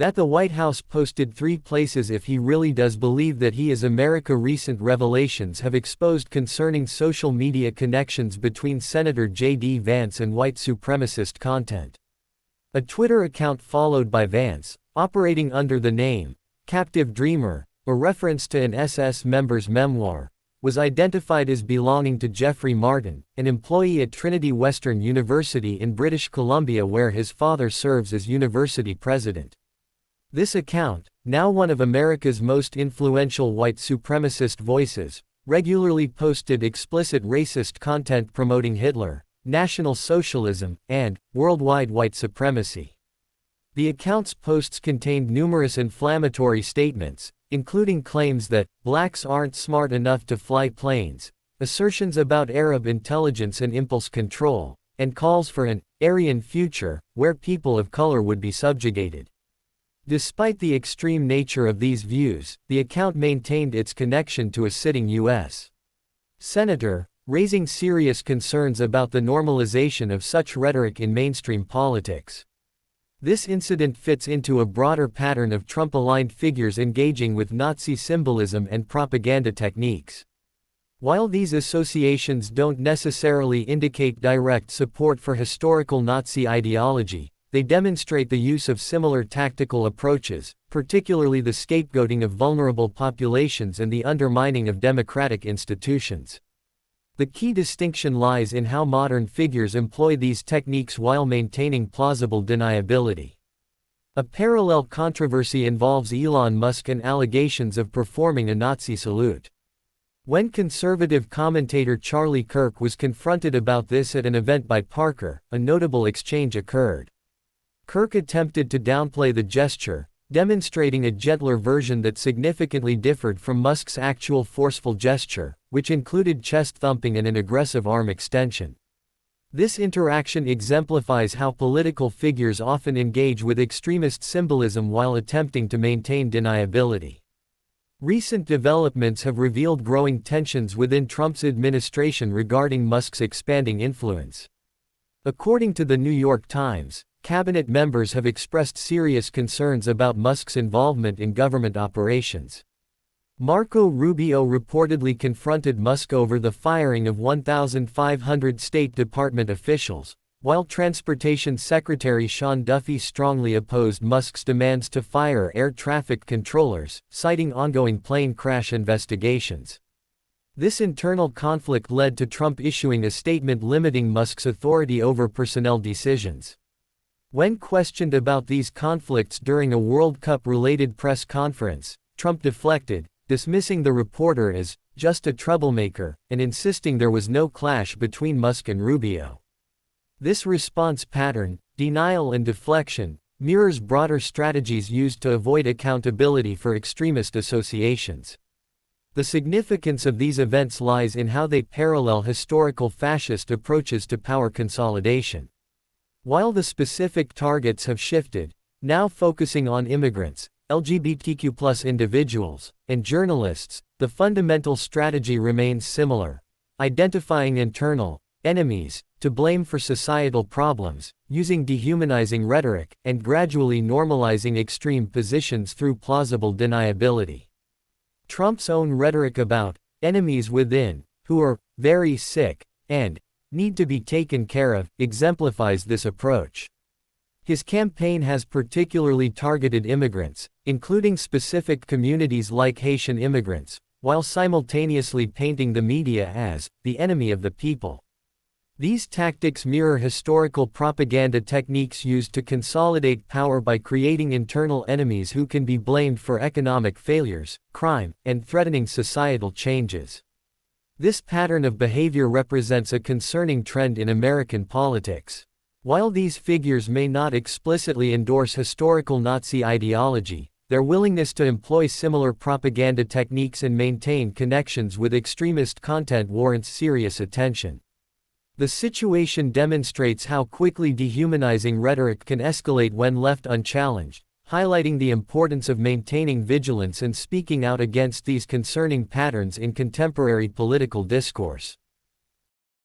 That the White House posted 3 places if he really does believe that he is America. Recent revelations have exposed concerning social media connections between Senator JD Vance and white supremacist content. A Twitter account followed by Vance, operating under the name Captive Dreamer, a reference to an SS member's memoir, was identified as belonging to Jeffrey Martin, an employee at Trinity Western University in British Columbia where his father serves as university president. This account, now one of America's most influential white supremacist voices, regularly posted explicit racist content promoting Hitler, National Socialism, and worldwide white supremacy. The account's posts contained numerous inflammatory statements, including claims that blacks aren't smart enough to fly planes, assertions about Arab intelligence and impulse control, and calls for an Aryan future where people of color would be subjugated. Despite the extreme nature of these views, the account maintained its connection to a sitting U.S. senator, raising serious concerns about the normalization of such rhetoric in mainstream politics. This incident fits into a broader pattern of Trump-aligned figures engaging with Nazi symbolism and propaganda techniques. While these associations don't necessarily indicate direct support for historical Nazi ideology, they demonstrate the use of similar tactical approaches, particularly the scapegoating of vulnerable populations and the undermining of democratic institutions. The key distinction lies in how modern figures employ these techniques while maintaining plausible deniability. A parallel controversy involves Elon Musk and allegations of performing a Nazi salute. When conservative commentator Charlie Kirk was confronted about this at an event by Parker, a notable exchange occurred. Kirk attempted to downplay the gesture, demonstrating a gentler version that significantly differed from Musk's actual forceful gesture, which included chest thumping and an aggressive arm extension. This interaction exemplifies how political figures often engage with extremist symbolism while attempting to maintain deniability. Recent developments have revealed growing tensions within Trump's administration regarding Musk's expanding influence. According to the New York Times, cabinet members have expressed serious concerns about Musk's involvement in government operations. Marco Rubio reportedly confronted Musk over the firing of 1,500 State Department officials, while Transportation Secretary Sean Duffy strongly opposed Musk's demands to fire air traffic controllers, citing ongoing plane crash investigations. This internal conflict led to Trump issuing a statement limiting Musk's authority over personnel decisions. When questioned about these conflicts during a World Cup-related press conference, Trump deflected, dismissing the reporter as just a troublemaker, and insisting there was no clash between Musk and Rubio. This response pattern, denial and deflection, mirrors broader strategies used to avoid accountability for extremist associations. The significance of these events lies in how they parallel historical fascist approaches to power consolidation. While the specific targets have shifted, now focusing on immigrants, LGBTQ+ individuals, and journalists, the fundamental strategy remains similar: identifying internal enemies to blame for societal problems, using dehumanizing rhetoric, and gradually normalizing extreme positions through plausible deniability. Trump's own rhetoric about enemies within, who are very sick and need to be taken care of, exemplifies this approach. His campaign has particularly targeted immigrants, including specific communities like Haitian immigrants, while simultaneously painting the media as the enemy of the people. These tactics mirror historical propaganda techniques used to consolidate power by creating internal enemies who can be blamed for economic failures, crime, and threatening societal changes. This pattern of behavior represents a concerning trend in American politics. While these figures may not explicitly endorse historical Nazi ideology, their willingness to employ similar propaganda techniques and maintain connections with extremist content warrants serious attention. The situation demonstrates how quickly dehumanizing rhetoric can escalate when left unchallenged, highlighting the importance of maintaining vigilance and speaking out against these concerning patterns in contemporary political discourse.